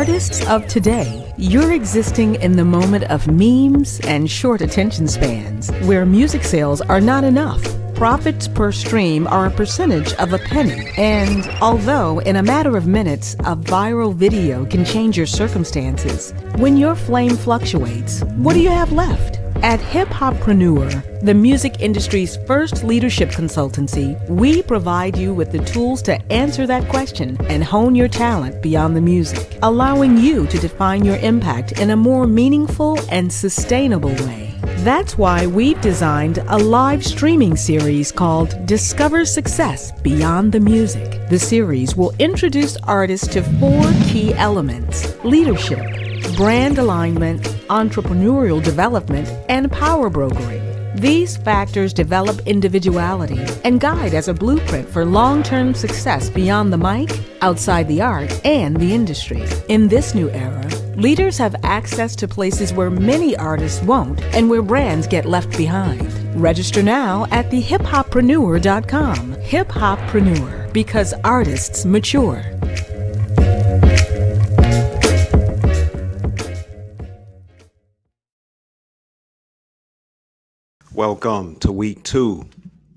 Artists of today, you're existing in the moment of memes and short attention spans, where music sales are not enough. Profits per stream are a percentage of a penny. And although in a matter of minutes, a viral video can change your circumstances, when your flame fluctuates, what do you have left? At Hip-Hoppreneur, the music industry's first leadership consultancy, we provide you with the tools to answer that question and hone your talent beyond the music, allowing you to define your impact in a more meaningful and sustainable way. That's why we've designed a live streaming series called Discover Success Beyond the Music. The series will introduce artists to 4 key elements: leadership, brand alignment, entrepreneurial development, and power brokering. These factors develop individuality and guide as a blueprint for long-term success beyond the mic, outside the art, and the industry. In this new era, leaders have access to places where many artists won't and where brands get left behind. Register now at thehiphoppreneur.com. Hip-Hoppreneur, because artists mature. Welcome to week 2.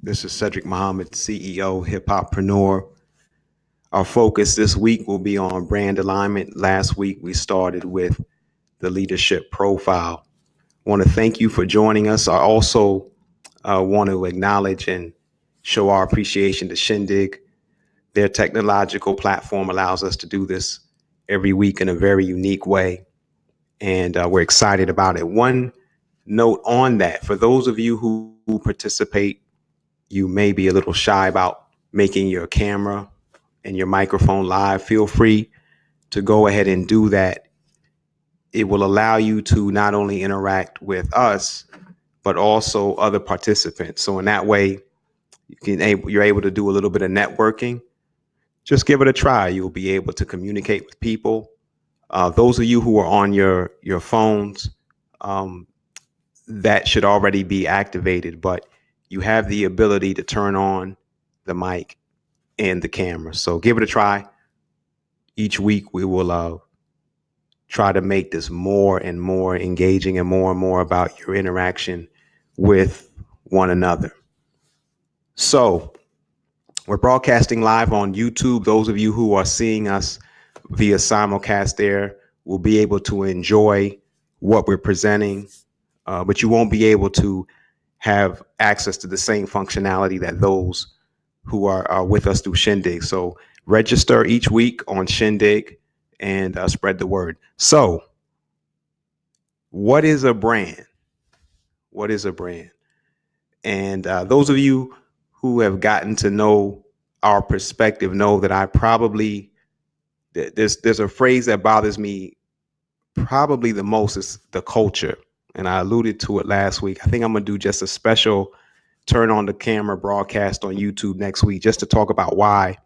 This is Cedric Muhammad, CEO, Hip-Hoppreneur. Our focus this week will be on brand alignment. Last week, we started with the leadership profile. I want to thank you for joining us. I also want to acknowledge and show our appreciation to Shindig. Their technological platform allows us to do this every week in a very unique way, and we're excited about it. One note on that, for those of you who participate, you may be a little shy about making your camera and your microphone live. Feel free to go ahead and do that. It will allow you to not only interact with us, but also other participants. So in that way, you're able to do a little bit of networking. Just give it a try. You'll be able to communicate with people. Those of you who are on your phones, that should already be activated, but you have the ability to turn on the mic and the camera. So give it a try. Each week we will try to make this more and more engaging and more about your interaction with one another. So we're broadcasting live on YouTube. Those of you who are seeing us via simulcast there will be able to enjoy what we're presenting. But you won't be able to have access to the same functionality that those who are with us through Shindig. So register each week on Shindig and spread the word. So what is a brand? What is a brand? And those of you who have gotten to know our perspective know that there's a phrase that bothers me probably the most is the culture. And I alluded to it last week. I think I'm going to do just a special turn on the camera broadcast on YouTube next week, just to talk about why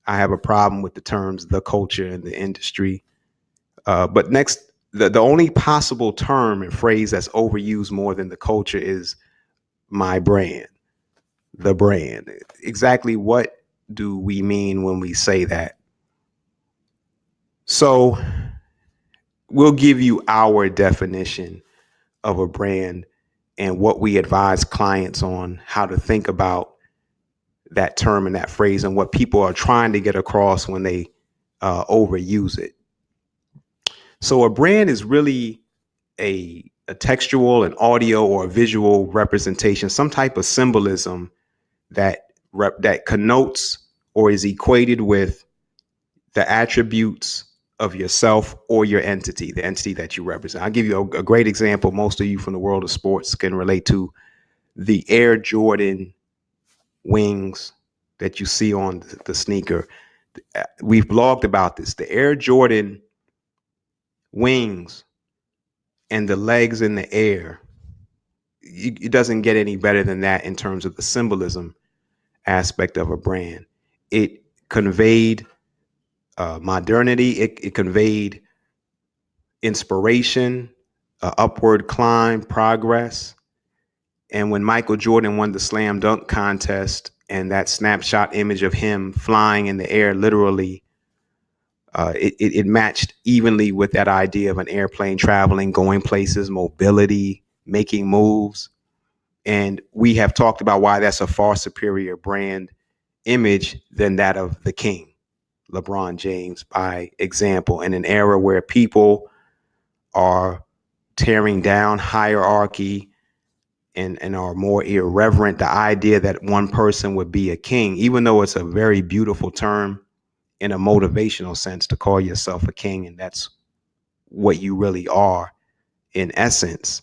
I have a problem with the terms the culture and the industry. But next, the only possible term and phrase that's overused more than the culture is my brand, the brand. Exactly what do we mean when we say that? So we'll give you our definition of a brand and what we advise clients on how to think about that term and that phrase and what people are trying to get across when they overuse it. So a brand is really a textual, an audio, or a visual representation, some type of symbolism that connotes or is equated with the attributes of yourself or your entity, the entity that you represent. I'll give you a great example. Most of you from the world of sports can relate to the Air Jordan wings that you see on the sneaker. We've blogged about this. The Air Jordan wings and the legs in the air, it doesn't get any better than that in terms of the symbolism aspect of a brand. It conveyed modernity. It conveyed inspiration, upward climb, progress. And when Michael Jordan won the slam dunk contest and that snapshot image of him flying in the air literally It matched evenly with that idea of an airplane traveling, going places, mobility, making moves. And we have talked about why that's a far superior brand image than that of the king, LeBron James, by example, in an era where people are tearing down hierarchy and are more irreverent. The idea that one person would be a king, even though it's a very beautiful term in a motivational sense to call yourself a king, and that's what you really are in essence,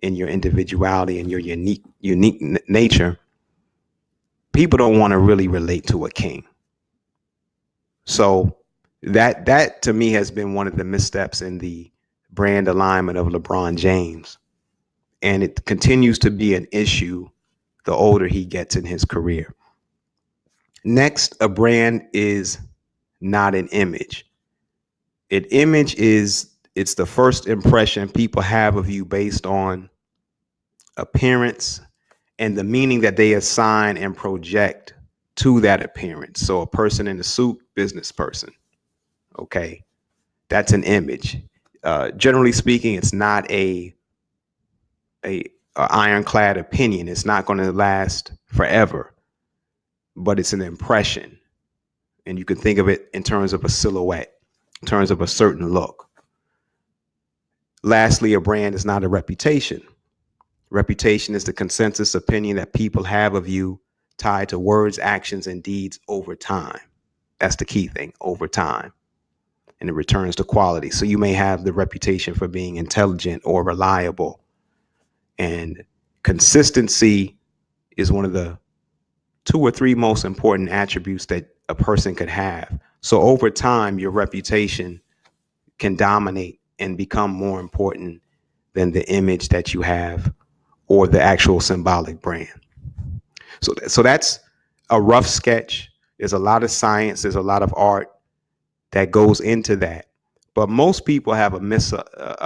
in your individuality and your unique nature. People don't want to really relate to a king. So that to me has been one of the missteps in the brand alignment of LeBron James. And it continues to be an issue the older he gets in his career. Next, a brand is not an image. An image it's the first impression people have of you based on appearance and the meaning that they assign and project to that appearance. So a person in a suit, business person. Okay, that's an image. Generally speaking, it's not a ironclad opinion. It's not going to last forever, but it's an impression. And you can think of it in terms of a silhouette, in terms of a certain look. Lastly, a brand is not a reputation. Reputation is the consensus opinion that people have of you tied to words, actions, and deeds over time. That's the key thing, over time. And it returns to quality. So you may have the reputation for being intelligent or reliable. And consistency is one of the 2 or 3 most important attributes that a person could have. So over time, your reputation can dominate and become more important than the image that you have or the actual symbolic brand. So that's a rough sketch. There's a lot of science, there's a lot of art that goes into that. But most people have a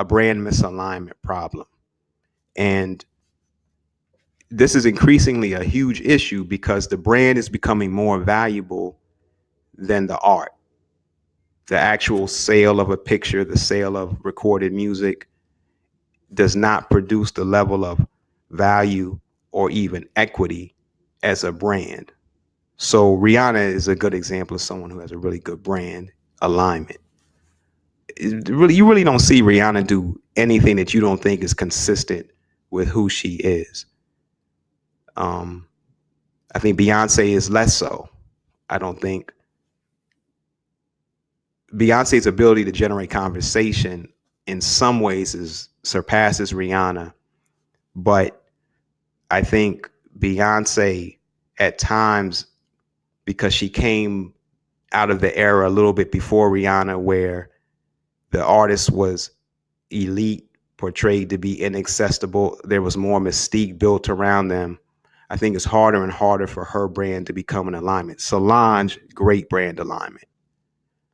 brand misalignment problem. And this is increasingly a huge issue because the brand is becoming more valuable than the art. The actual sale of a picture, the sale of recorded music does not produce the level of value or even equity as a brand. So Rihanna is a good example of someone who has a really good brand alignment. You really don't see Rihanna do anything that you don't think is consistent with who she is. I think Beyonce is less so. I don't think Beyonce's ability to generate conversation in some ways surpasses Rihanna, but I think Beyonce at times, because she came out of the era a little bit before Rihanna, where the artist was elite, portrayed to be inaccessible, there was more mystique built around them. I think it's harder and harder for her brand to become an alignment. Solange, great brand alignment.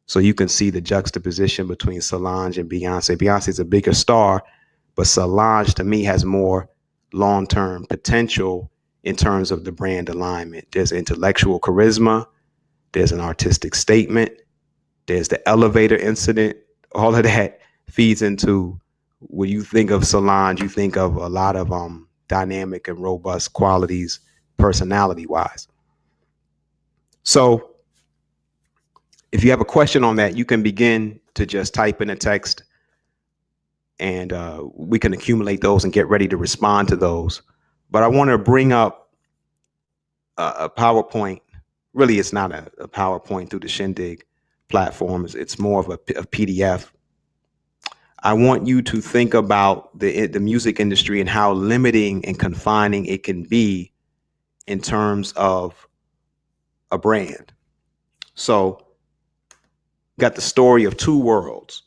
So you can see the juxtaposition between Solange and Beyonce. Beyonce's a bigger star, but Solange to me has more long-term potential in terms of the brand alignment. There's intellectual charisma, there's an artistic statement, there's the elevator incident. All of that feeds into, when you think of Solange, you think of a lot of dynamic and robust qualities personality-wise. So if you have a question on that, you can begin to just type in a text and we can accumulate those and get ready to respond to those. But I want to bring up a PowerPoint. Really, it's not a PowerPoint through the Shindig platforms. It's more of a PDF. I want you to think about the music industry and how limiting and confining it can be in terms of a brand. So, got the story of 2 worlds,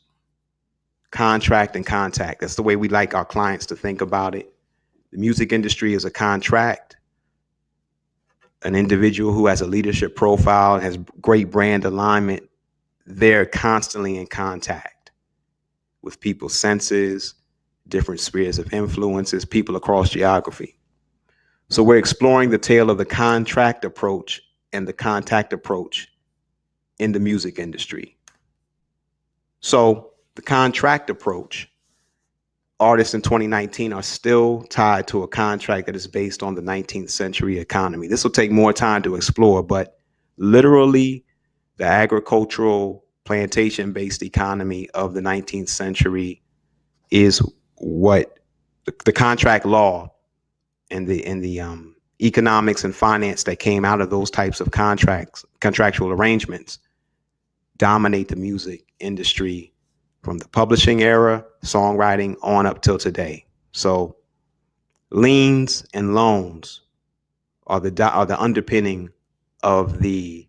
contract and contact. That's the way we like our clients to think about it. The music industry is a contract. An individual who has a leadership profile, has great brand alignment, they're constantly in contact with people's senses, different spheres of influences, people across geography. So we're exploring the tale of the contract approach and the contact approach in the music industry. So the contract approach, artists in 2019 are still tied to a contract that is based on the 19th century economy. This will take more time to explore, but literally the agricultural plantation-based economy of the 19th century is what the contract law and the economics and finance that came out of those types of contractual arrangements dominate the music industry from the publishing era, songwriting on up till today. So liens and loans are the underpinning of the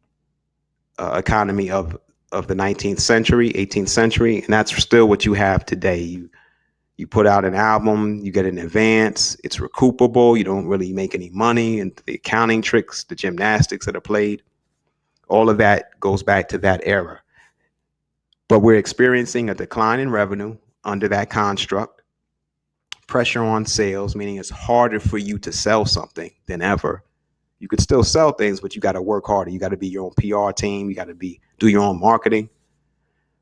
economy of the 19th century, 18th century, and that's still what you have today. You put out an album, you get an advance, it's recoupable, you don't really make any money, and the accounting tricks, the gymnastics that are played, all of that goes back to that era. But we're experiencing a decline in revenue under that construct, pressure on sales, meaning it's harder for you to sell something than ever. You could still sell things, but you got to work harder. You got to be your own PR team. You got to do your own marketing.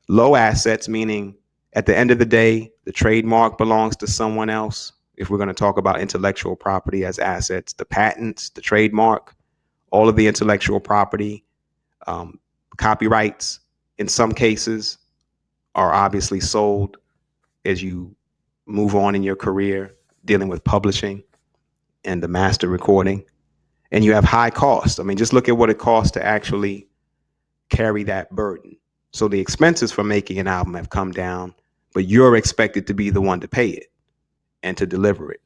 Low assets, meaning at the end of the day, the trademark belongs to someone else. If we're going to talk about intellectual property as assets, the patents, the trademark, all of the intellectual property, copyrights, in some cases, are obviously sold as you move on in your career, dealing with publishing and the master recording. And you have high costs. I mean, just look at what it costs to actually carry that burden. So the expenses for making an album have come down, but you're expected to be the one to pay it and to deliver it.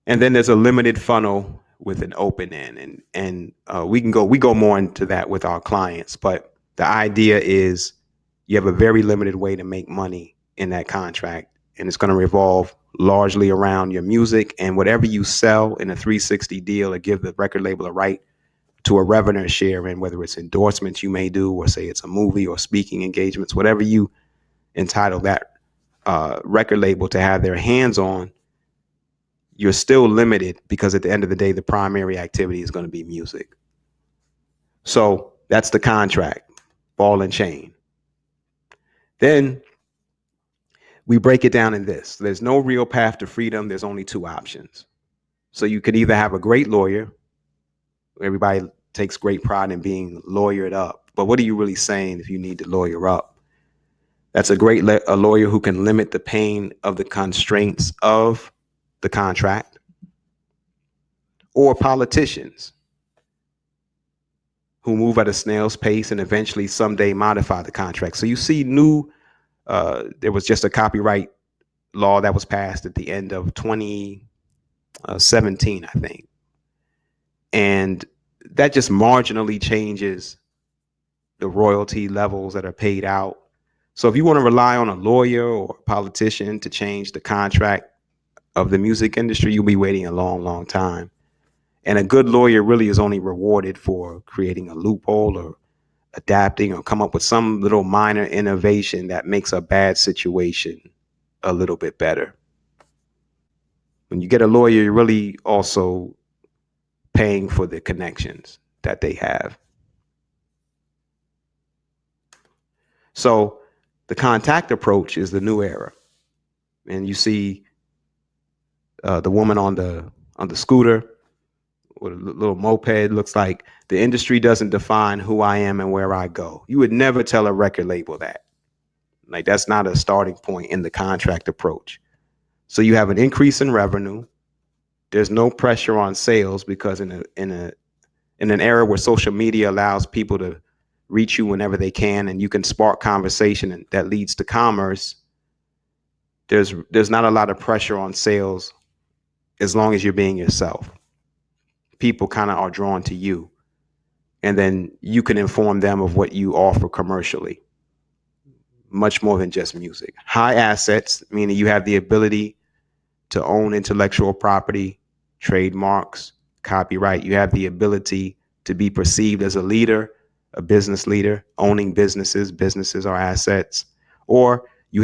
And then there's a limited funnel with an open end, and we go more into that with our clients. But the idea is you have a very limited way to make money in that contract, and it's going to revolve largely around your music and whatever you sell in a 360 deal, or give the record label a right to a revenue share in, whether it's endorsements you may do, or say it's a movie or speaking engagements, whatever you entitle that record label to have their hands on. You're still limited because at the end of the day, the primary activity is going to be music. So that's the contract, ball and chain. Then we break it down in this. There's no real path to freedom. There's only two options. So you could either have a great lawyer. Everybody takes great pride in being lawyered up. But what are you really saying if you need to lawyer up? That's a lawyer who can limit the pain of the constraints of the contract. Or politicians who move at a snail's pace and eventually someday modify the contract. So you see there was just a copyright law that was passed at the end of 2017, I think. And that just marginally changes the royalty levels that are paid out. So if you want to rely on a lawyer or a politician to change the contract of the music industry, you'll be waiting a long, long time. And a good lawyer really is only rewarded for creating a loophole or adapting or come up with some little minor innovation that makes a bad situation a little bit better. When you get a lawyer, you're really also paying for the connections that they have. So the contact approach is the new era. And you see the woman on the scooter with a little moped. Looks like the industry doesn't define who I am and where I go. You would never tell a record label that. Like, that's not a starting point in the contract approach. So you have an increase in revenue. There's no pressure on sales because in an era where social media allows people to reach you whenever they can, and you can spark conversation and that leads to commerce, there's not a lot of pressure on sales as long as you're being yourself. People kind of are drawn to you, and then you can inform them of what you offer commercially, much more than just music. High assets, meaning you have the ability to own intellectual property, trademarks, copyright. You have the ability to be perceived as a leader, a business leader, owning businesses. Businesses are assets. Or you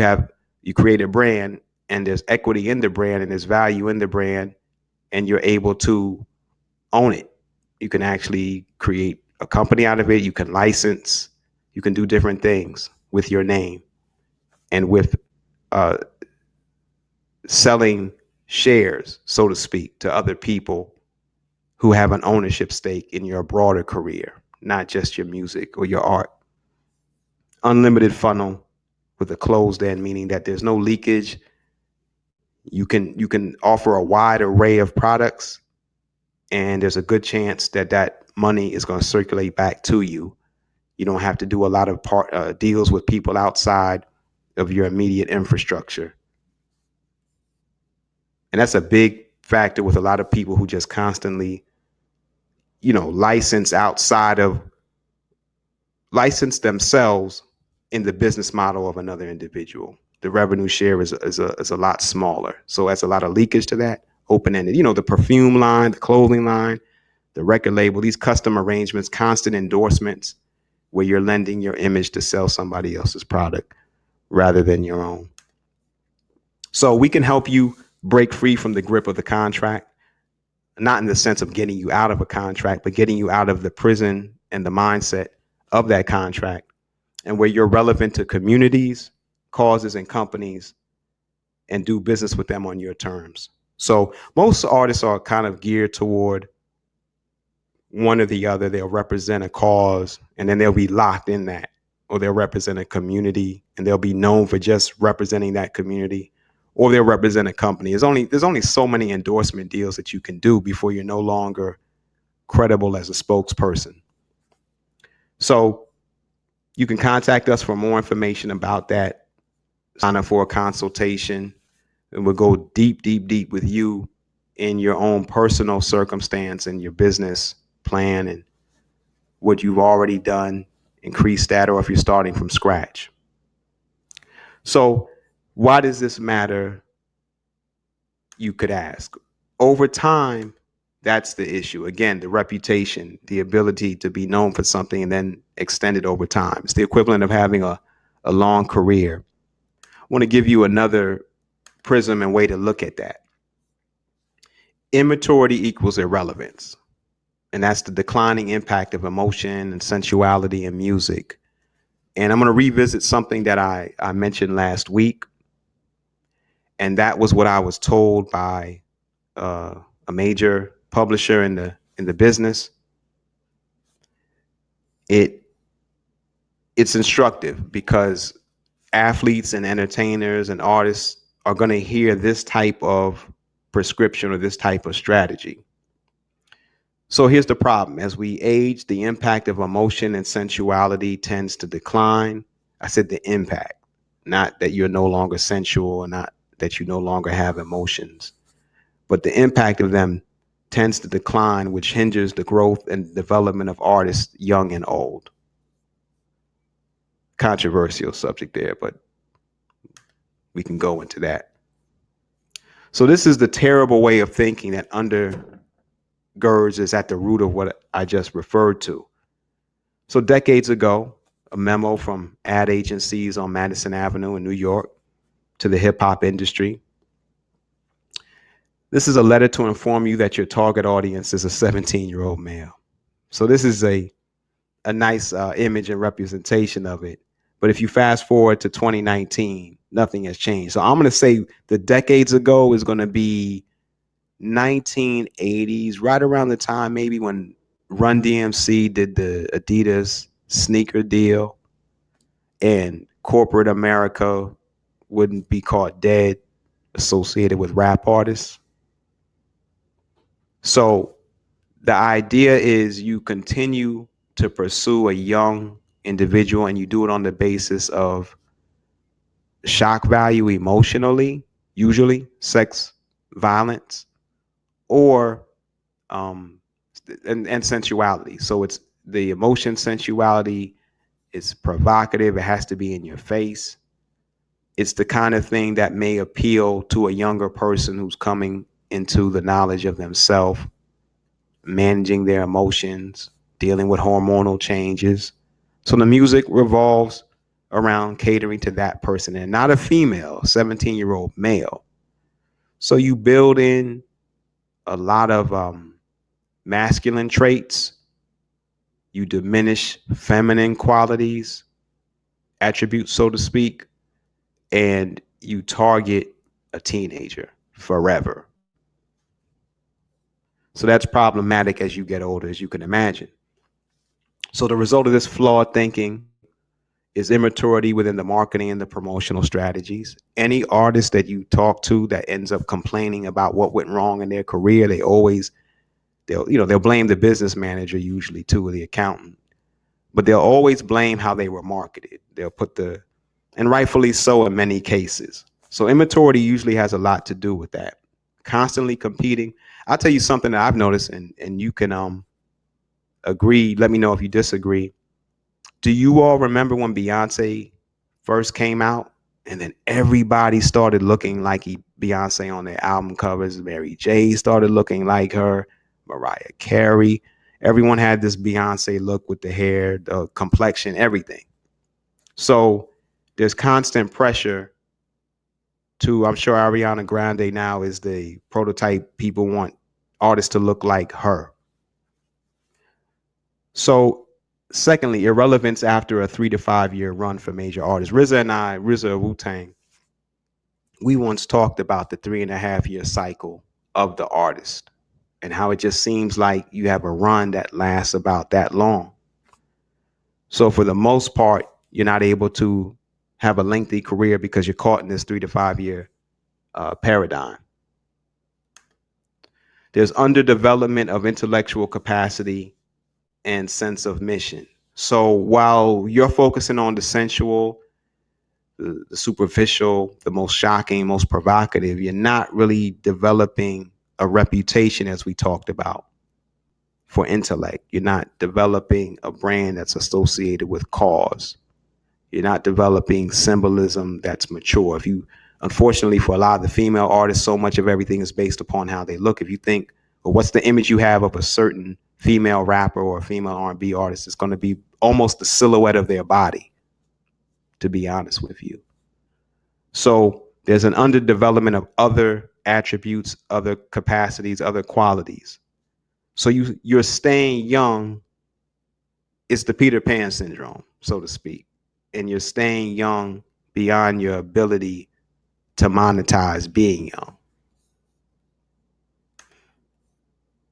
create a brand and there's equity in the brand and there's value in the brand, and you're able to own it. You can actually create a company out of it. You can license. You can do different things. with your name and with uh, selling shares, so to speak, to other people who have an ownership stake in your broader career, not just your music or your art. Unlimited funnel with a closed end, meaning that there's no leakage. You can offer a wide array of products, and there's a good chance that that money is going to circulate back to you. You don't have to do a lot of deals with people outside of your immediate infrastructure. And that's a big factor with a lot of people who just constantly, license themselves in the business model of another individual. The revenue share is a lot smaller. So that's a lot of leakage to that. Open-ended, the perfume line, the clothing line, the record label, these custom arrangements, constant endorsements where you're lending your image to sell somebody else's product rather than your own. So we can help you break free from the grip of the contract, not in the sense of getting you out of a contract, but getting you out of the prison and the mindset of that contract, and where you're relevant to communities, causes, and companies, and do business with them on your terms. So most artists are kind of geared toward one or the other. They'll represent a cause and then they'll be locked in that, or they'll represent a community and they'll be known for just representing that community, or they'll represent a company. There's only so many endorsement deals that you can do before you're no longer credible as a spokesperson. So you can contact us for more information about that. Sign up for a consultation and we'll go deep, deep, deep with you in your own personal circumstance and your business plan and what you've already done, increase that, or if you're starting from scratch. So why does this matter? You could ask. Over time, that's the issue. Again, the reputation, the ability to be known for something and then extend it over time. It's the equivalent of having a long career. I want to give you another prism and way to look at that. Immaturity equals irrelevance. And that's the declining impact of emotion and sensuality in music. And I'm going to revisit something that I mentioned last week. And that was what I was told by a major publisher in the business. It's instructive because athletes and entertainers and artists are going to hear this type of prescription or this type of strategy. So here's the problem. As we age, the impact of emotion and sensuality tends to decline. I said the impact, not that you're no longer sensual or not that you no longer have emotions, but the impact of them tends to decline, which hinders the growth and development of artists, young and old. Controversial subject there, but we can go into that. So this is the terrible way of thinking that undergirds is at the root of what I just referred to. So decades ago, a memo from ad agencies on Madison Avenue in New York to the hip hop industry. This is a letter to inform you that your target audience is a 17-year-old male. So this is a nice image and representation of it. But if you fast forward to 2019, nothing has changed. So I'm going to say the decades ago is going to be 1980s, right around the time maybe when Run DMC did the Adidas sneaker deal and corporate America wouldn't be caught dead associated with rap artists. So the idea is you continue to pursue a young individual and you do it on the basis of shock value emotionally, usually sex, violence, or and sensuality. So it's the emotion, sensuality is provocative. It has to be in your face. It's the kind of thing that may appeal to a younger person who's coming into the knowledge of themselves, managing their emotions, dealing with hormonal changes. So the music revolves around catering to that person and not a female, 17-year-old male. So you build in a lot of masculine traits. You diminish feminine qualities attributes, so to speak, and you target a teenager forever. So that's problematic as you get older, as you can imagine. So the result of this flawed thinking is immaturity within the marketing and the promotional strategies. Any artist that you talk to that ends up complaining about what went wrong in their career, they'll blame the business manager usually too, or the accountant, but they'll always blame how they were marketed. And rightfully so in many cases. So immaturity usually has a lot to do with that. Constantly competing. I'll tell you something that I've noticed, and you can agree. Let me know if you disagree. Do you all remember when Beyonce first came out, and then everybody started looking like Beyonce on their album covers? Mary J started looking like her, Mariah Carey. Everyone had this Beyonce look with the hair, the complexion, everything. So there's constant pressure I'm sure Ariana Grande now is the prototype. People want artists to look like her. So secondly, irrelevance after a 3 to 5 year run for major artists. RZA of Wu-Tang, we once talked about the 3.5 year cycle of the artist and how it just seems like you have a run that lasts about that long. So for the most part, you're not able to have a lengthy career because you're caught in this 3 to 5 year paradigm. There's underdevelopment of intellectual capacity and sense of mission. So while you're focusing on the sensual, the superficial, the most shocking, most provocative, you're not really developing a reputation, as we talked about, for intellect. You're not developing a brand that's associated with cause. You're not developing symbolism that's mature. Unfortunately, for a lot of the female artists, so much of everything is based upon how they look. If you think, well, what's the image you have of a certain female rapper or a female R&B artist, it's going to be almost the silhouette of their body, to be honest with you. So there's an underdevelopment of other attributes, other capacities, other qualities. So you're staying young. It's the Peter Pan syndrome, so to speak. And you're staying young beyond your ability to monetize being young.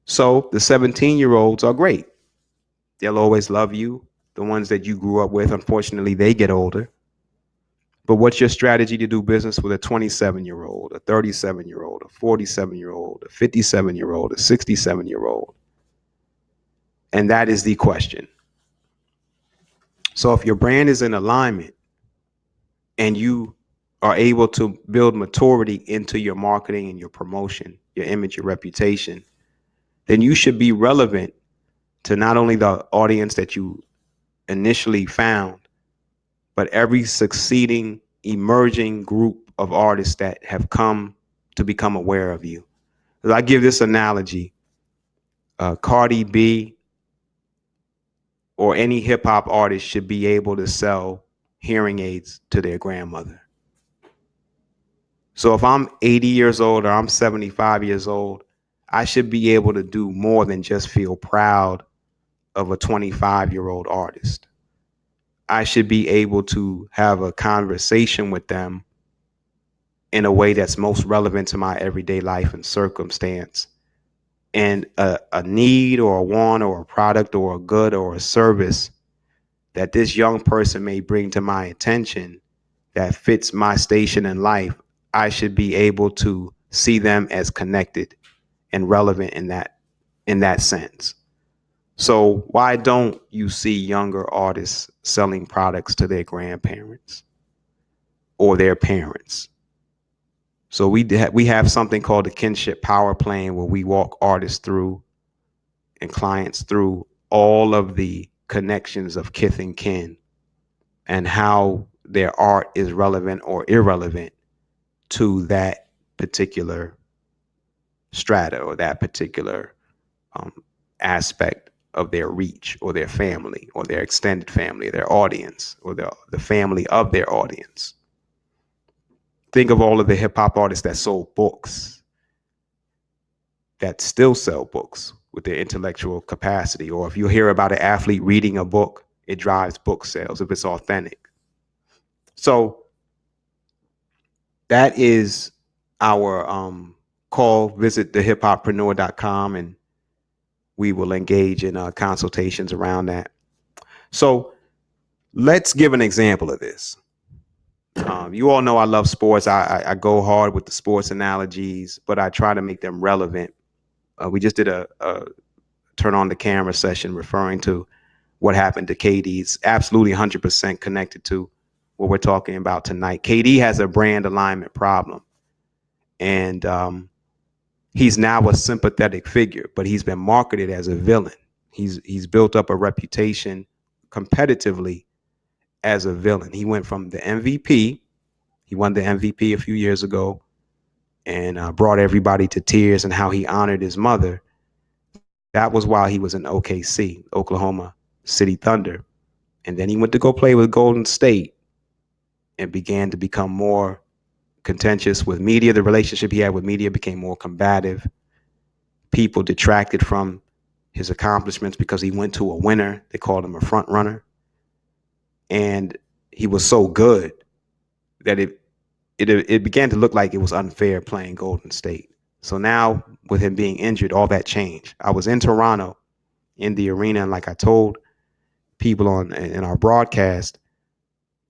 So the 17-year-olds are great. They'll always love you. The ones that you grew up with, unfortunately, they get older. But what's your strategy to do business with a 27-year-old, a 37-year-old, a 47-year-old, a 57-year-old, a 67-year-old? And that is the question. So if your brand is in alignment and you are able to build maturity into your marketing and your promotion, your image, your reputation, then you should be relevant to not only the audience that you initially found, but every succeeding, emerging group of artists that have come to become aware of you. I give this analogy. Cardi B or any hip hop artist should be able to sell hearing aids to their grandmother. So if I'm 80 years old or I'm 75 years old, I should be able to do more than just feel proud of a 25-year-old artist. I should be able to have a conversation with them in a way that's most relevant to my everyday life and circumstance. And a need or a want or a product or a good or a service that this young person may bring to my attention that fits my station in life, I should be able to see them as connected and relevant in that sense. So why don't you see younger artists selling products to their grandparents or their parents? So we have something called the kinship power plan, where we walk artists through and clients through all of the connections of kith and kin and how their art is relevant or irrelevant to that particular strata or that particular aspect of their reach or their family or their extended family, their audience, or the family of their audience. Think of all of the hip hop artists that sold books, that still sell books with their intellectual capacity. Or if you hear about an athlete reading a book, it drives book sales if it's authentic. So that is our call. Visit the hip-hoppreneur.com and we will engage in consultations around that. So let's give an example of this. You all know I love sports. I go hard with the sports analogies, but I try to make them relevant. We just did a turn on the camera session referring to what happened to KD. It's absolutely 100% connected to what we're talking about tonight. KD has a brand alignment problem, and he's now a sympathetic figure, but he's been marketed as a villain. He's built up a reputation competitively as a villain. He went from the MVP. He won the MVP a few years ago and brought everybody to tears, and how he honored his mother. That was while he was in OKC, Oklahoma City Thunder. And then he went to go play with Golden State and began to become more contentious with media. The relationship he had with media became more combative. People detracted from his accomplishments because he went to a winner. They called him a front runner. And he was so good that it began to look like it was unfair playing Golden State. So now, with him being injured, all that changed. I was in Toronto in the arena, and like I told people in our broadcast,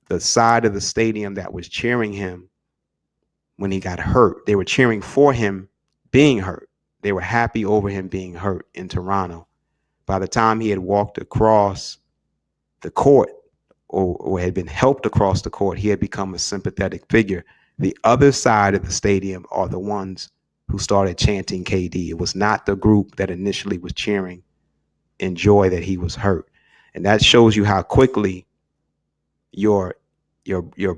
the side of the stadium that was cheering him when he got hurt, they were cheering for him being hurt. They were happy over him being hurt in Toronto. By the time he had walked across the court or had been helped across the court, he had become a sympathetic figure. The other side of the stadium are the ones who started chanting KD. It was not the group that initially was cheering in joy that he was hurt. And that shows you how quickly your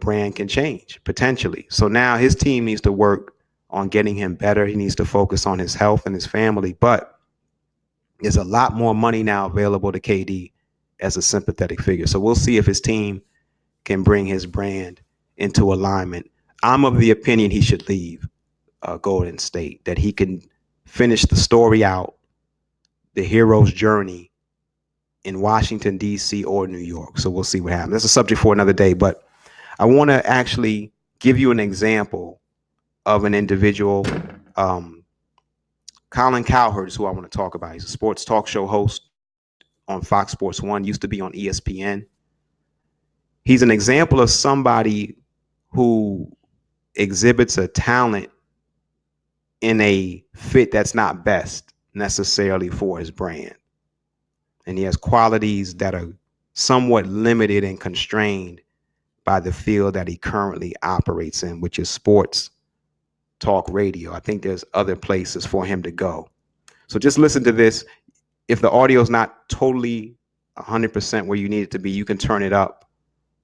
brand can change potentially. So now his team needs to work on getting him better. He needs to focus on his health and his family, but there's a lot more money now available to KD as a sympathetic figure. So we'll see if his team can bring his brand into alignment. I'm of the opinion he should leave Golden State, that he can finish the story out, the hero's journey in Washington, D.C. or New York. So we'll see what happens. That's a subject for another day, but I want to actually give you an example of an individual. Colin Cowherd is who I want to talk about. He's a sports talk show host on Fox Sports 1, used to be on ESPN. He's an example of somebody who exhibits a talent in a fit that's not best necessarily for his brand. And he has qualities that are somewhat limited and constrained by the field that he currently operates in, which is sports talk radio. I think there's other places for him to go. So just listen to this. If the audio is not totally 100% where you need it to be, you can turn it up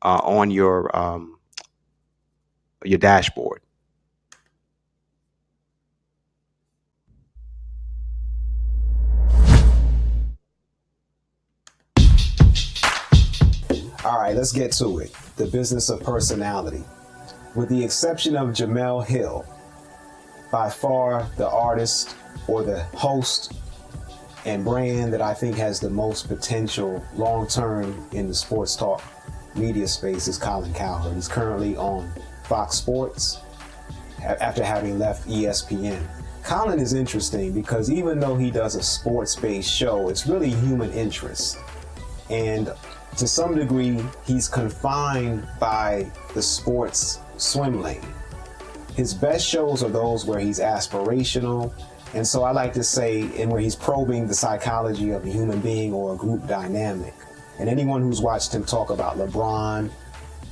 on your dashboard. All right, let's get to it. The business of personality. With the exception of Jamel Hill, by far the artist or the host and brand that I think has the most potential long-term in the sports talk media space is Colin Cowherd. He's currently on Fox Sports after having left ESPN. Colin is interesting because even though he does a sports-based show, it's really human interest. And to some degree, he's confined by the sports swim lane. His best shows are those where he's aspirational, and so I like to say, and where he's probing the psychology of a human being or a group dynamic. And anyone who's watched him talk about LeBron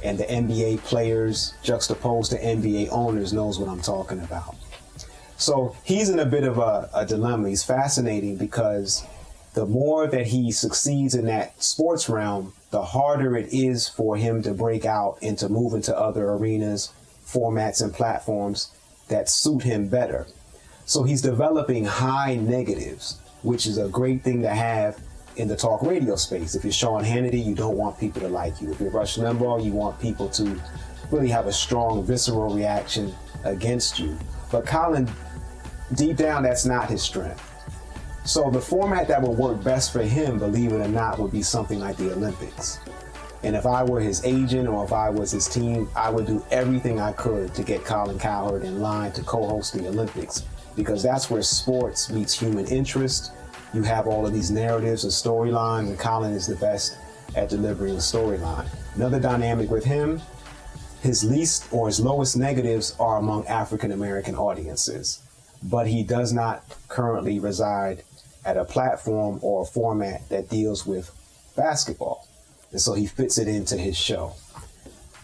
and the NBA players juxtaposed to NBA owners knows what I'm talking about. So he's in a bit of a dilemma. He's fascinating because the more that he succeeds in that sports realm, the harder it is for him to break out and to move into other arenas, formats, and platforms that suit him better. So he's developing high negatives, which is a great thing to have in the talk radio space. If you're Sean Hannity, you don't want people to like you. If you're Rush Limbaugh, you want people to really have a strong, visceral reaction against you. But Colin, deep down, that's not his strength. So the format that would work best for him, believe it or not, would be something like the Olympics. And if I were his agent or if I was his team, I would do everything I could to get Colin Cowherd in line to co-host the Olympics, because that's where sports meets human interest. You have all of these narratives and storylines, and Colin is the best at delivering a storyline. Another dynamic with him, his least or his lowest negatives are among African American audiences, but he does not currently reside at a platform or a format that deals with basketball. And so he fits it into his show.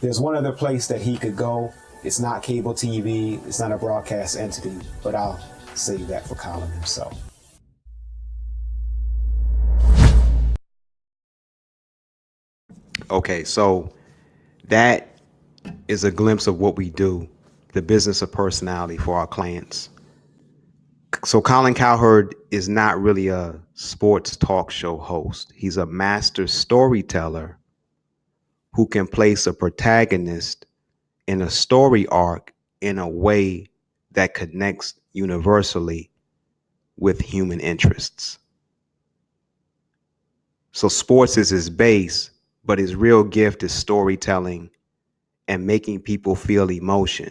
There's one other place that he could go. It's not cable TV, it's not a broadcast entity, but I'll save that for Colin himself. Okay, so that is a glimpse of what we do, the business of personality for our clients. So Colin Cowherd is not really a sports talk show host. He's a master storyteller who can place a protagonist in a story arc in a way that connects universally with human interests. So sports is his base, but his real gift is storytelling and making people feel emotion.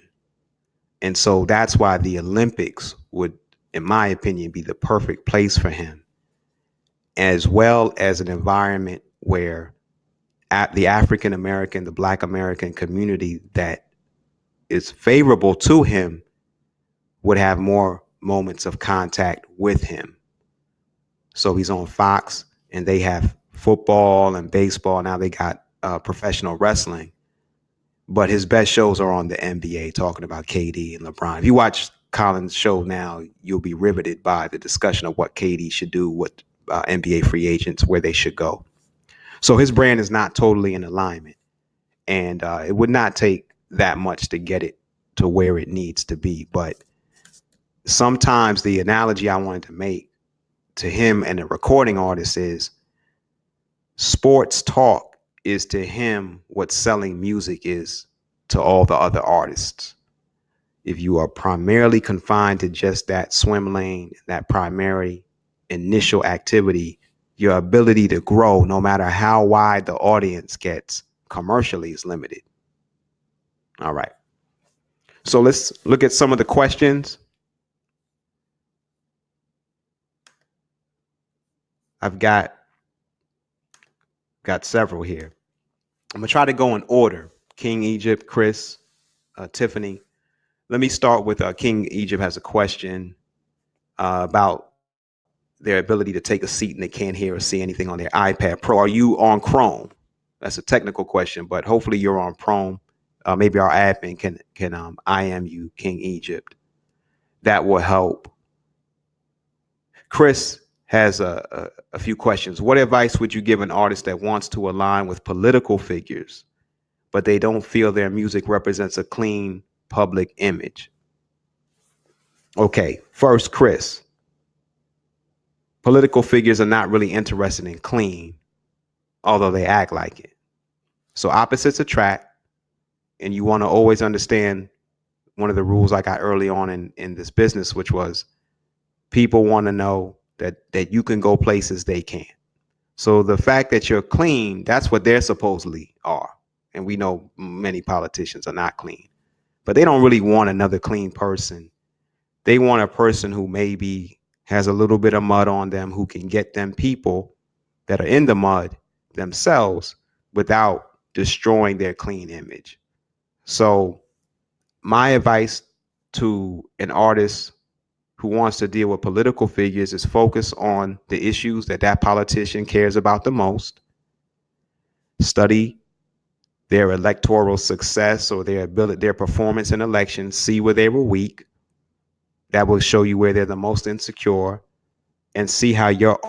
And so that's why the Olympics would, in my opinion, be the perfect place for him, as well as an environment where the African American, the Black American community that is favorable to him would have more moments of contact with him. So he's on Fox, and they have football and baseball. Now they got professional wrestling. But his best shows are on the NBA, talking about KD and LeBron. If you watch Colin's show now, you'll be riveted by the discussion of what KD should do with NBA free agents, where they should go. So his brand is not totally in alignment. And it would not take that much to get it to where it needs to be. But sometimes the analogy I wanted to make to him and a recording artist is sports talk is to him what selling music is to all the other artists. If you are primarily confined to just that swim lane, that primary initial activity, your ability to grow, no matter how wide the audience gets commercially, is limited. All right. So let's look at some of the questions. I've got several here. I'm gonna try to go in order. King Egypt, Chris, Tiffany. Let me start with King Egypt has a question about their ability to take a seat and they can't hear or see anything on their iPad Pro. Are you on Chrome? That's a technical question, but hopefully you're on Chrome. Maybe our admin can IM you, King Egypt. That will help. Chris has a few questions. What advice would you give an artist that wants to align with political figures, but they don't feel their music represents a clean public image? Okay, first, Chris. Political figures are not really interested in clean, although they act like it. So opposites attract, and you want to always understand one of the rules I got early on in this business, which was people want to know that you can go places they can't. So the fact that you're clean, that's what they're supposedly are. And we know many politicians are not clean, but they don't really want another clean person. They want a person who maybe has a little bit of mud on them, who can get them people that are in the mud themselves without destroying their clean image. So my advice to an artist who wants to deal with political figures is focus on the issues that politician cares about the most. Study their electoral success or their ability, their performance in elections. See where they were weak. That will show you where they're the most insecure, and see how your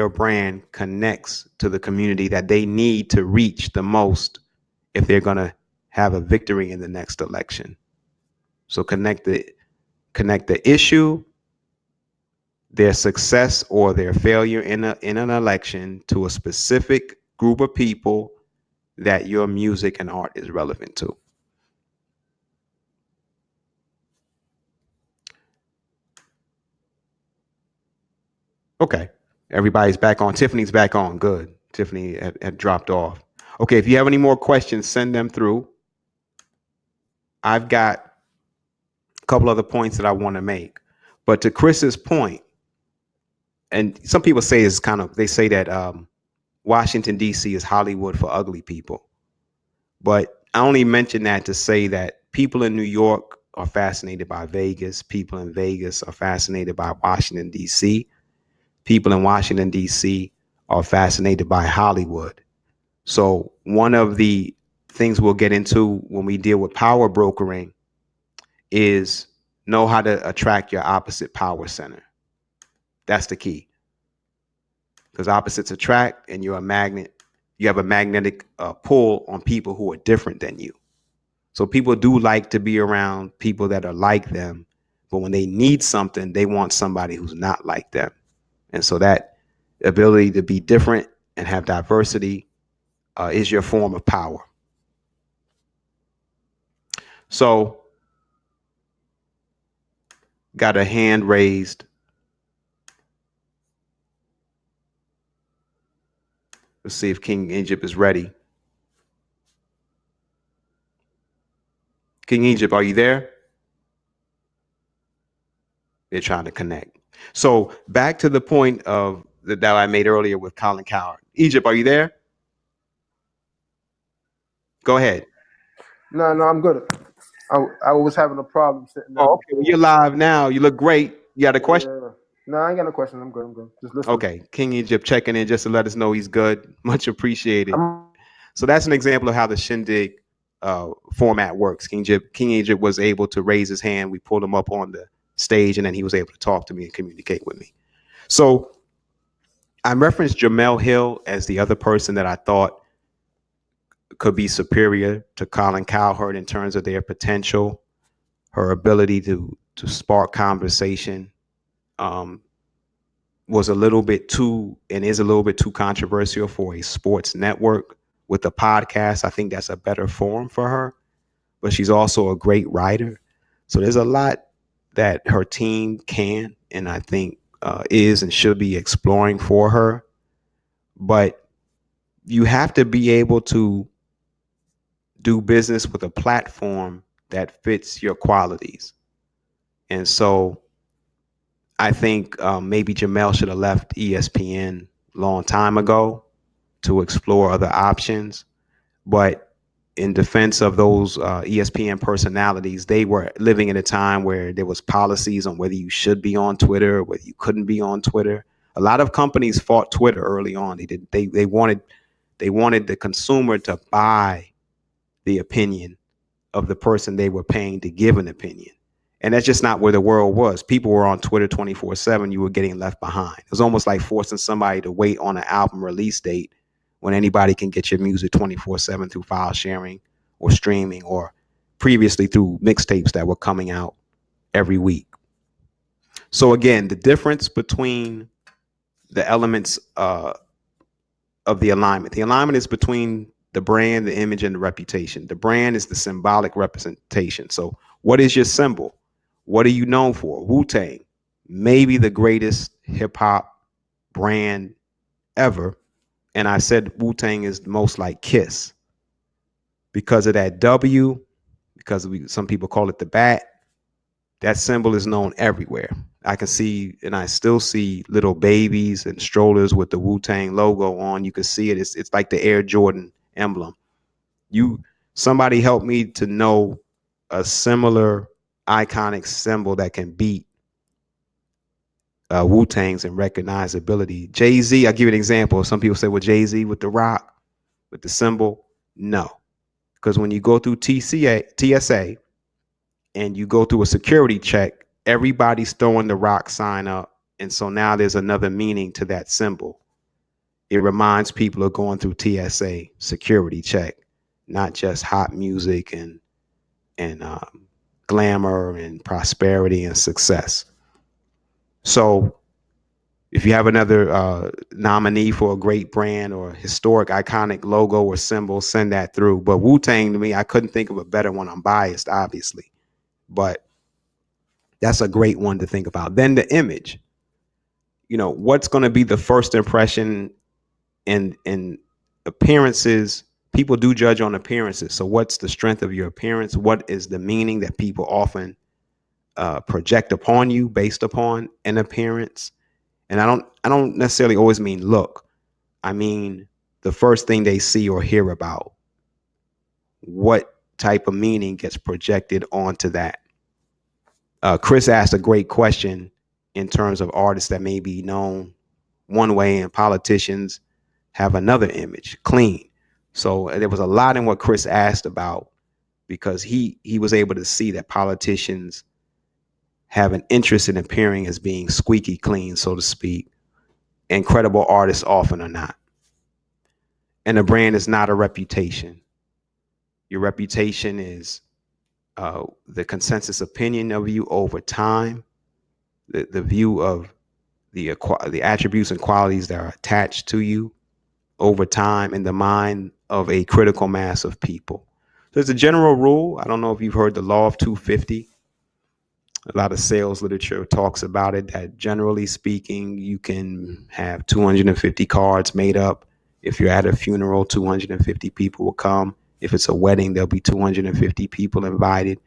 brand connects to the community that they need to reach the most if they're going to have a victory in the next election. So connect the issue, their success or their failure in an election, to a specific group of people that your music and art is relevant to. Okay, everybody's back on. Tiffany's back on. Good. Tiffany had dropped off. Okay, if you have any more questions, send them through. I've got a couple other points that I want to make. But to Chris's point, and some people say it's kind of, they say that Washington, D.C. is Hollywood for ugly people. But I only mention that to say that people in New York are fascinated by Vegas. People in Vegas are fascinated by Washington, D.C. People in Washington, D.C. are fascinated by Hollywood. So one of the things we'll get into when we deal with power brokering is know how to attract your opposite power center. That's the key. Because opposites attract, and you're a magnet. You have a magnetic pull on people who are different than you. So people do like to be around people that are like them, but when they need something, they want somebody who's not like them. And so that ability to be different and have diversity is your form of power. So, got a hand raised. Let's see if King Egypt is ready. King Egypt, are you there? They're trying to connect. So back to the point of that I made earlier with Colin Cowherd. Egypt, are you there? Go ahead. No, I'm good. I was having a problem sitting down. Oh, okay. Well, you're live now. You look great. You got a question? Yeah. No, I ain't got no question. I'm good. Just listen. Okay. King Egypt checking in just to let us know he's good. Much appreciated. So that's an example of how the Shindig format works. King Egypt was able to raise his hand. We pulled him up on the stage, and then he was able to talk to me and communicate with me. So I referenced Jamel Hill as the other person that I thought could be superior to Colin Cowherd in terms of their potential, her ability to spark conversation. Was a little bit too, and is a little bit too controversial for a sports network. With the podcast, I think that's a better forum for her, but she's also a great writer. So there's a lot that her team can, and I think is and should be exploring for her. But you have to be able to do business with a platform that fits your qualities. And so I think maybe Jamel should have left ESPN a long time ago to explore other options. But in defense of those ESPN personalities, they were living in a time where there was policies on whether you should be on Twitter or whether you couldn't be on Twitter. A lot of companies fought Twitter early on. They wanted the consumer to buy the opinion of the person they were paying to give an opinion. And that's just not where the world was. People were on Twitter 24/7. You were getting left behind. It was almost like forcing somebody to wait on an album release date when anybody can get your music 24/7 through file sharing or streaming, or previously through mixtapes that were coming out every week. So again, the difference between the elements of the alignment. The alignment is between the brand, the image, and the reputation. The brand is the symbolic representation. So what is your symbol? What are you known for? Wu-Tang, maybe the greatest hip hop brand ever. And I said Wu-Tang is most like Kiss because of that W, because some people call it the bat. That symbol is known everywhere. I can see, and I still see, little babies and strollers with the Wu-Tang logo on. You can see it. It's like the Air Jordan emblem. Somebody help me to know a similar iconic symbol that can beat Wu-Tang's in recognizability. Jay-Z, I'll give you an example. Some people say, well, Jay-Z with the rock, with the symbol. No, because when you go through TSA and you go through a security check, everybody's throwing the rock sign up. And so now there's another meaning to that symbol. It reminds people of going through TSA security check, not just hot music and glamour and prosperity and success. So if you have another nominee for a great brand or historic iconic logo or symbol, send that through. But Wu-Tang, to me, I couldn't think of a better one. I'm biased, obviously, but that's a great one to think about. Then the image, what's going to be the first impression And appearances, people do judge on appearances. So what's the strength of your appearance? What is the meaning that people often project upon you based upon an appearance? And I don't necessarily always mean look. I mean the first thing they see or hear about. What type of meaning gets projected onto that? Chris asked a great question in terms of artists that may be known one way and politicians have another image, clean. So there was a lot in what Chris asked about, because he was able to see that politicians have an interest in appearing as being squeaky clean, so to speak. Incredible artists often are not. And a brand is not a reputation. Your reputation is the consensus opinion of you over time, the view of the attributes and qualities that are attached to you over time in the mind of a critical mass of people. There's a general rule. I don't know if you've heard the law of 250. A lot of sales literature talks about it, that generally speaking, you can have 250 cards made up. If you're at a funeral, 250 people will come. If it's a wedding, there'll be 250 people invited.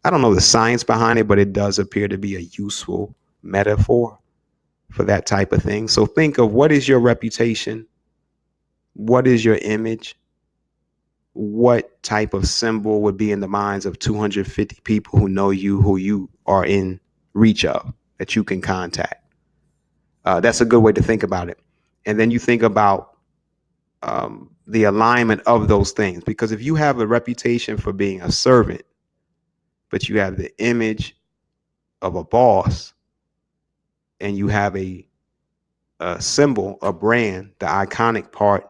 I don't know the science behind it, but it does appear to be a useful metaphor for that type of thing. So think of, what is your reputation? What is your image? What type of symbol would be in the minds of 250 people who know you, who you are in reach of, that you can contact? That's a good way to think about it. And then you think about the alignment of those things. Because if you have a reputation for being a servant, but you have the image of a boss, and you have a symbol, a brand, the iconic part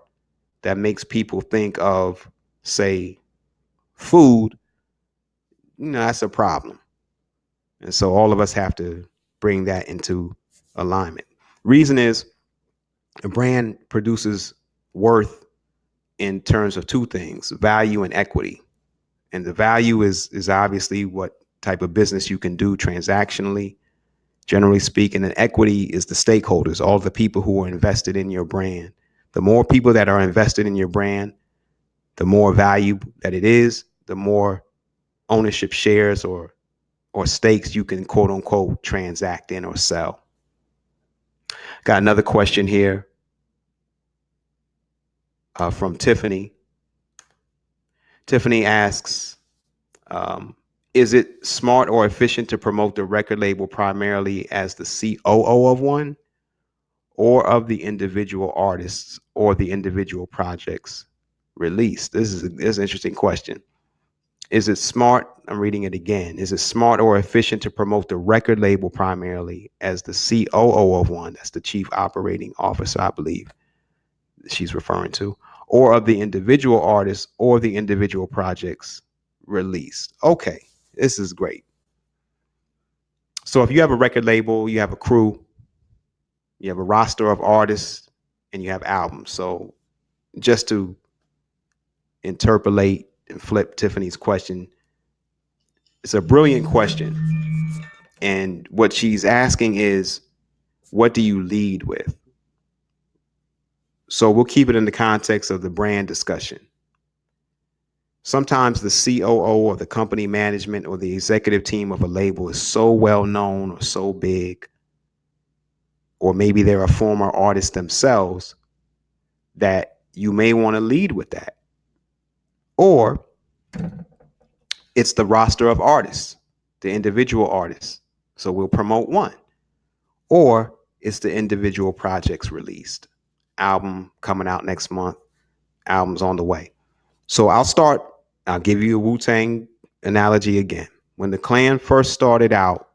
that makes people think of, say, food, that's a problem. And so all of us have to bring that into alignment. Reason is, a brand produces worth in terms of two things: value and equity. And the value is obviously what type of business you can do transactionally, generally speaking. And equity is the stakeholders, all the people who are invested in your brand. The more people that are invested in your brand, the more value that it is, the more ownership shares or stakes you can, quote unquote, transact in or sell. Got another question here from Tiffany. Tiffany asks, is it smart or efficient to promote the record label primarily as the COO of one, or of the individual artists or the individual projects released? This is an interesting question. Is it smart? I'm reading it again. Is it smart or efficient to promote the record label primarily as the COO of one? That's the chief operating officer, I believe she's referring to, or of the individual artists or the individual projects released? Okay, this is great. So if you have a record label, you have a crew, you have a roster of artists, and you have albums. So just to interpolate and flip Tiffany's question, it's a brilliant question. And what she's asking is, what do you lead with? So we'll keep it in the context of the brand discussion. Sometimes the COO or the company management or the executive team of a label is so well known or so big, or maybe they're a former artist themselves, that you may want to lead with that. Or it's the roster of artists, the individual artists. So we'll promote one. Or it's the individual projects released. Album coming out next month, albums on the way. So I'll give you a Wu-Tang analogy again. When the Clan first started out,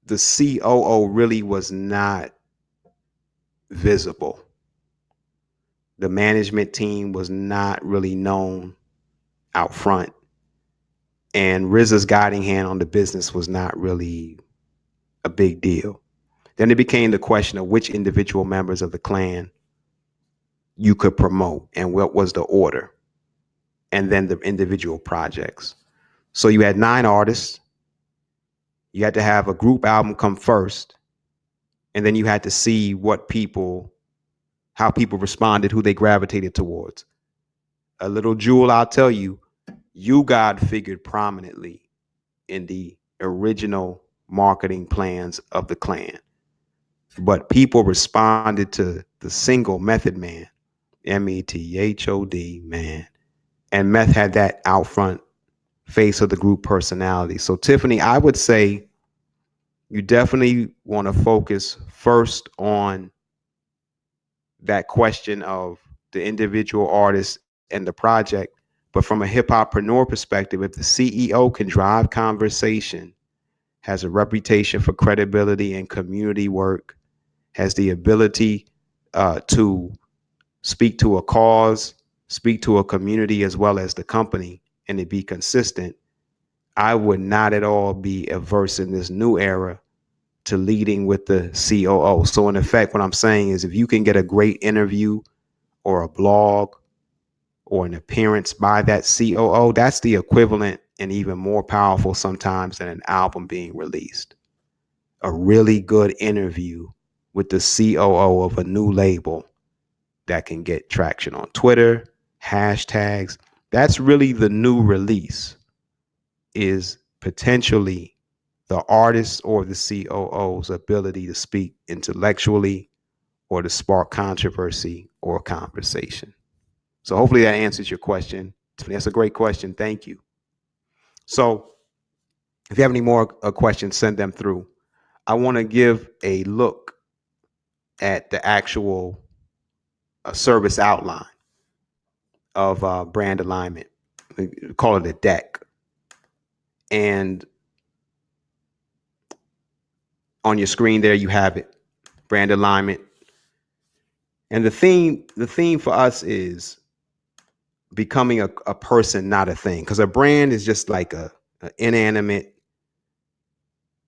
the COO really was not visible. The management team was not really known out front. And RZA's guiding hand on the business was not really a big deal. Then it became the question of which individual members of the Clan you could promote and what was the order, and then the individual projects. So you had 9 artists. You had to have a group album come first, and then you had to see what people how people responded, who they gravitated towards. A little jewel, I'll tell you, God figured prominently in the original marketing plans of the Klan. But people responded to the single Method Man, METHOD, man. And Meth had that out front face of the group personality. So, Tiffany, I would say you definitely want to focus first on that question of the individual artist and the project. But from a hip-hoppreneur perspective, if the CEO can drive conversation, has a reputation for credibility and community work, has the ability to speak to a cause, speak to a community as well as the company, and to be consistent, I would not at all be averse in this new era to leading with the COO. So in effect, what I'm saying is if you can get a great interview or a blog or an appearance by that COO, that's the equivalent and even more powerful sometimes than an album being released. A really good interview with the COO of a new label that can get traction on Twitter, hashtags. That's really the new release, is potentially the artist or the COO's ability to speak intellectually or to spark controversy or conversation. So hopefully that answers your question. That's a great question. Thank you. So if you have any more questions, send them through. I want to give a look at the actual service outline of brand alignment. We call it a deck. And on your screen there, you have it, brand alignment. And the theme for us is becoming a person, not a thing. Because a brand is just like a inanimate,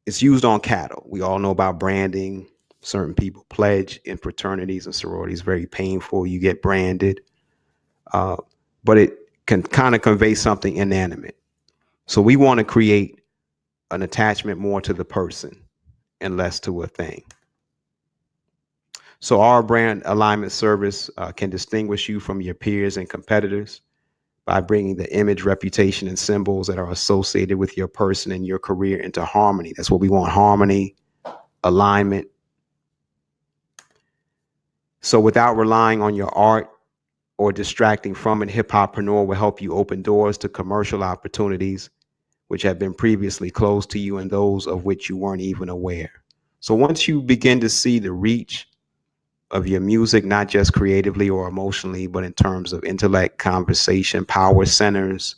it's used on cattle. We all know about branding. Certain people pledge in fraternities and sororities, very painful. You get branded. But it can kind of convey something inanimate. So we want to create an attachment more to the person and less to a thing. So our brand alignment service can distinguish you from your peers and competitors by bringing the image, reputation, and symbols that are associated with your person and your career into harmony. That's what we want: harmony, alignment. So without relying on your art or distracting from it, Hip-Hoppreneur will help you open doors to commercial opportunities which have been previously closed to you and those of which you weren't even aware. So once you begin to see the reach of your music, not just creatively or emotionally, but in terms of intellect, conversation, power centers,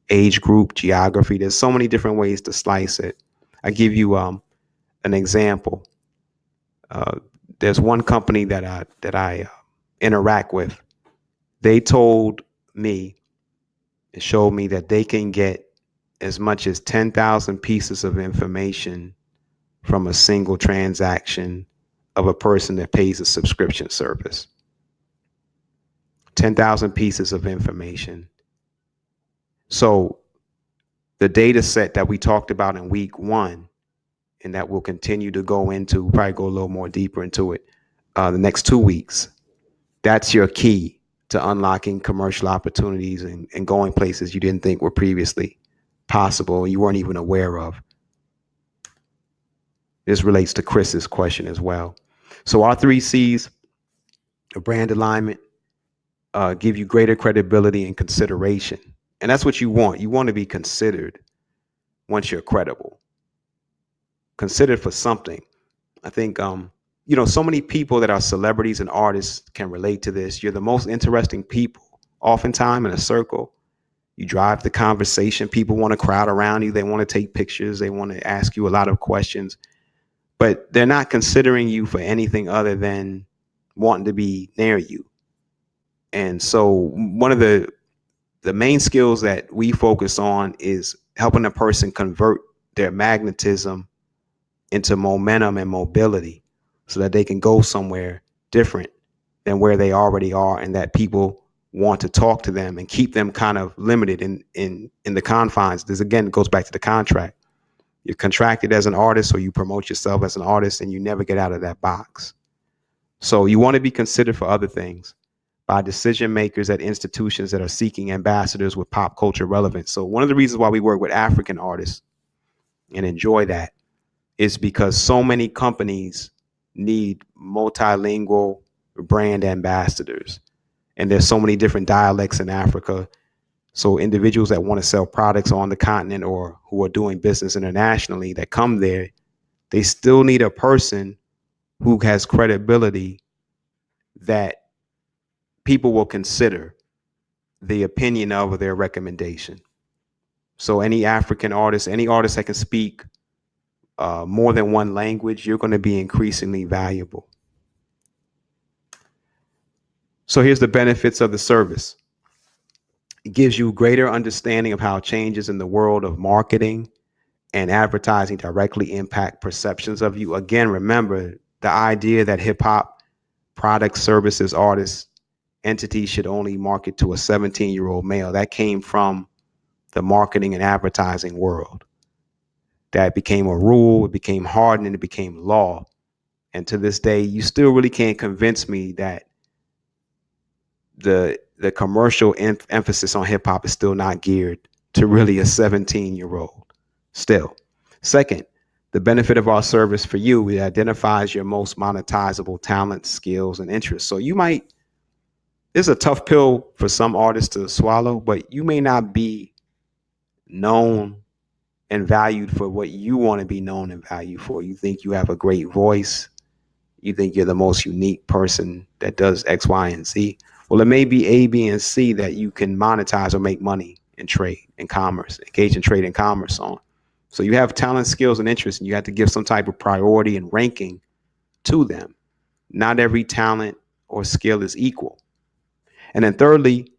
age group, geography, there's so many different ways to slice it. I give you an example. There's one company that I interact with. They told me and showed me that they can get as much as 10,000 pieces of information from a single transaction of a person that pays a subscription service. 10,000 pieces of information. So the data set that we talked about in week 1, and that we'll continue to go into, probably go a little more deeper into it the next 2 weeks, that's your key to unlocking commercial opportunities and going places you didn't think were previously possible, you weren't even aware of. This relates to Chris's question as well. So our 3 C's of brand alignment give you greater credibility and consideration. And that's what you want. You want to be considered once you're credible. Considered for something. I think, so many people that are celebrities and artists can relate to this. You're the most interesting people, oftentimes in a circle. You drive the conversation. People want to crowd around you. They want to take pictures. They want to ask you a lot of questions. But they're not considering you for anything other than wanting to be near you. And so one of the main skills that we focus on is helping a person convert their magnetism into momentum and mobility so that they can go somewhere different than where they already are, and that people want to talk to them and keep them kind of limited in the confines. This again goes back to the contract. You're contracted as an artist, or you promote yourself as an artist, and you never get out of that box. So you want to be considered for other things by decision makers at institutions that are seeking ambassadors with pop culture relevance. So one of the reasons why we work with African artists and enjoy that is because so many companies need multilingual brand ambassadors. And there's so many different dialects in Africa. So individuals that want to sell products on the continent or who are doing business internationally that come there, they still need a person who has credibility that people will consider the opinion of or their recommendation. So any African artist, any artist that can speak more than one language, you're going to be increasingly valuable. So here's the benefits of the service. It gives you greater understanding of how changes in the world of marketing and advertising directly impact perceptions of you. Again, remember the idea that hip hop products, services, artists, entities should only market to a 17-year-old male. That came from the marketing and advertising world. That became a rule, it became hardened, and it became law. And to this day, you still really can't convince me that the commercial emphasis on hip hop is still not geared to really a 17-year-old still. Second, the benefit of our service for you, it identifies your most monetizable talents, skills, and interests. So it's a tough pill for some artists to swallow, but you may not be known and valued for what you want to be known and valued for. You think you have a great voice. You think you're the most unique person that does X, Y, and Z. Well, it may be A, B, and C that you can monetize or make money in trade and commerce, engage in trade and commerce on. So you have talent, skills, and interests, and you have to give some type of priority and ranking to them. Not every talent or skill is equal. And then thirdly,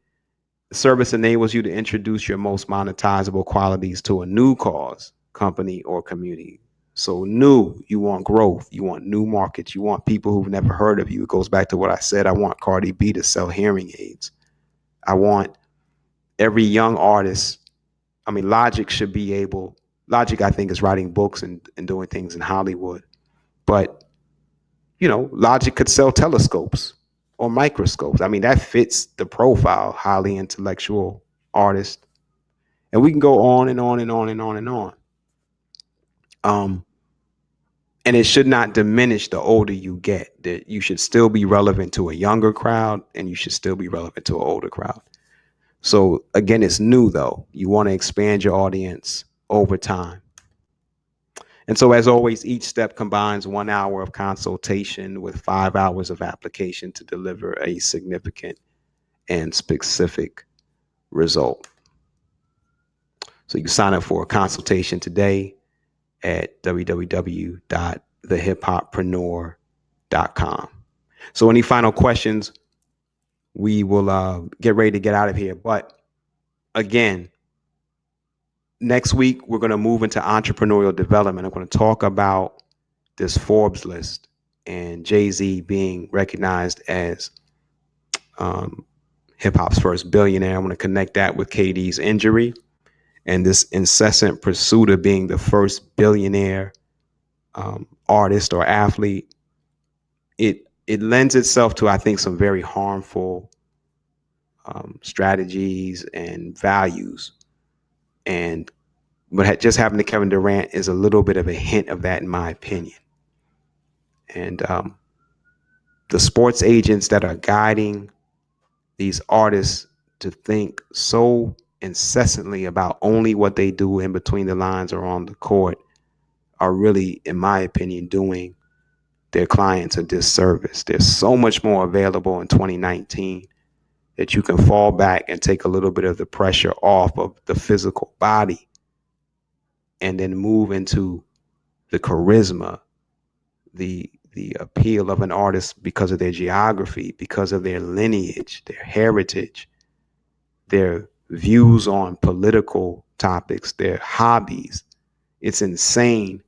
the service enables you to introduce your most monetizable qualities to a new cause, company, or community. So new, you want growth, you want new markets, you want people who've never heard of you. It goes back to what I said. I want Cardi B to sell hearing aids. I want every young artist. I mean, Logic, I think, is writing books and doing things in Hollywood. But, Logic could sell telescopes or microscopes. I mean, that fits the profile, highly intellectual artist. And we can go on and on and on and on and on. And it should not diminish the older you get. That you should still be relevant to a younger crowd and you should still be relevant to an older crowd. So again, it's new though. You want to expand your audience over time. And so as always, each step combines 1 hour of consultation with 5 hours of application to deliver a significant and specific result. So you can sign up for a consultation today at www.thehiphoppreneur.com. So any final questions, we will get ready to get out of here. But again, next week, we're going to move into entrepreneurial development. I'm going to talk about this Forbes list and Jay-Z being recognized as hip hop's first billionaire. I'm going to connect that with KD's injury and this incessant pursuit of being the first billionaire artist or athlete. It lends itself to, I think, some very harmful strategies and values. And what just happened to Kevin Durant is a little bit of a hint of that, in my opinion. And the sports agents that are guiding these artists to think so incessantly about only what they do in between the lines or on the court are really, in my opinion, doing their clients a disservice. There's so much more available in 2019 that you can fall back and take a little bit of the pressure off of the physical body and then move into the charisma, the appeal of an artist because of their geography, because of their lineage, their heritage, their views on political topics, their hobbies. It's insane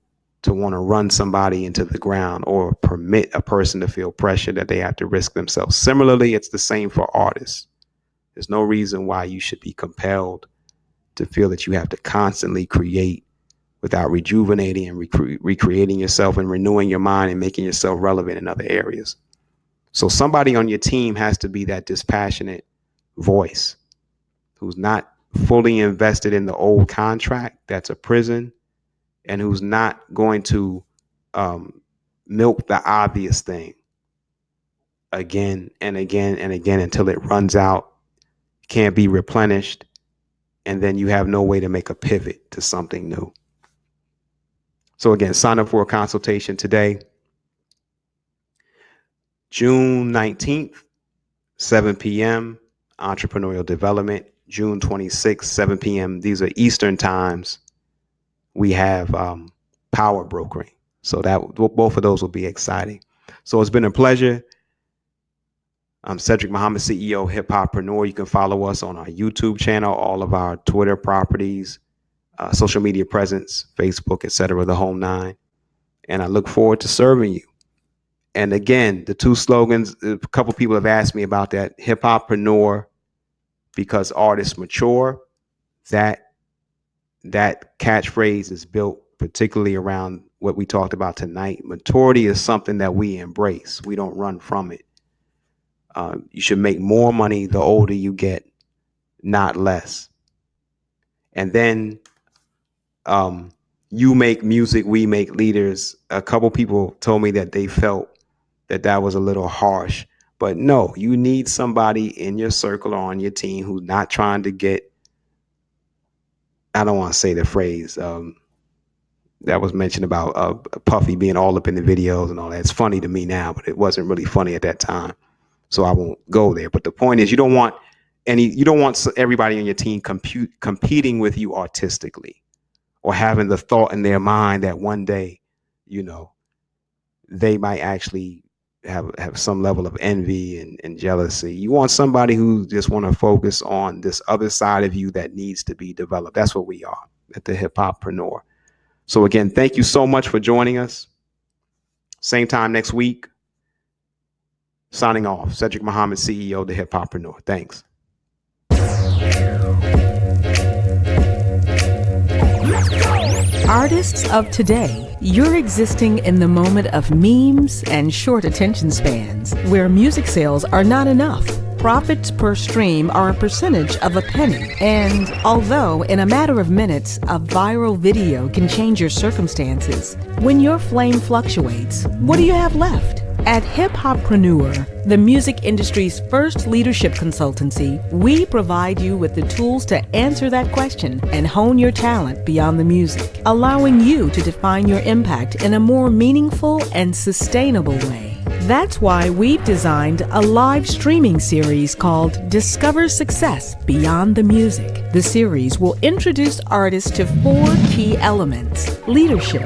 to want to run somebody into the ground or permit a person to feel pressure that they have to risk themselves. Similarly, it's the same for artists. There's no reason why you should be compelled to feel that you have to constantly create without rejuvenating and recreating yourself and renewing your mind and making yourself relevant in other areas. So somebody on your team has to be that dispassionate voice who's not fully invested in the old contract that's a prison, and who's not going to milk the obvious thing again and again and again until it runs out, can't be replenished, and then you have no way to make a pivot to something new. So again, sign up for a consultation today. June 19th, 7 p.m., entrepreneurial development. June 26th, 7 p.m. These are Eastern times. We have power brokering. So that both of those will be exciting. So it's been a pleasure. I'm Cedric Muhammad, CEO, Hip-Hoppreneur. You can follow us on our YouTube channel, all of our Twitter properties, social media presence, Facebook, etc., the whole nine. And I look forward to serving you. And again, the two slogans, a couple people have asked me about that. Hip-Hoppreneur, because artists mature. That catchphrase is built particularly around what we talked about tonight. Maturity is something that we embrace. We don't run from it. You should make more money the older you get, not less. And then you make music, we make leaders. A couple people told me that they felt that was a little harsh. But no, you need somebody in your circle or on your team who's not trying to get, I don't want to say the phrase that was mentioned about Puffy being all up in the videos and all that. It's funny to me now, but it wasn't really funny at that time. So I won't go there. But the point is, you don't want everybody on your team competing with you artistically, or having the thought in their mind that one day, they might actually have some level of envy and jealousy. You want somebody who just want to focus on this other side of you that needs to be developed. That's what we are at the Hip-Hoppreneur. So again, thank you so much for joining us. Same time next week. Signing off, Cedric Muhammad, CEO, the Hip-Hoppreneur. Thanks. Artists of today, you're existing in the moment of memes and short attention spans, where music sales are not enough. Profits per stream are a percentage of a penny. And although in a matter of minutes, a viral video can change your circumstances, when your flame fluctuates, what do you have left? At Hip-Hoppreneur, the music industry's first leadership consultancy, we provide you with the tools to answer that question and hone your talent beyond the music, allowing you to define your impact in a more meaningful and sustainable way. That's why we've designed a live streaming series called Discover Success Beyond the Music. The series will introduce artists to 4 key elements: leadership,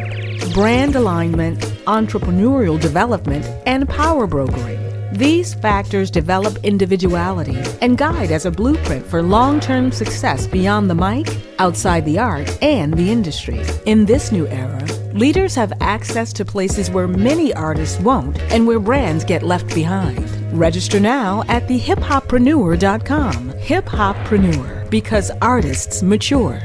brand alignment, entrepreneurial development, and power brokering. These factors develop individuality and guide as a blueprint for long-term success beyond the mic, outside the art, and the industry. In this new era, leaders have access to places where many artists won't and where brands get left behind. Register now at thehiphopreneur.com. Hip-Hoppreneur, because artists mature.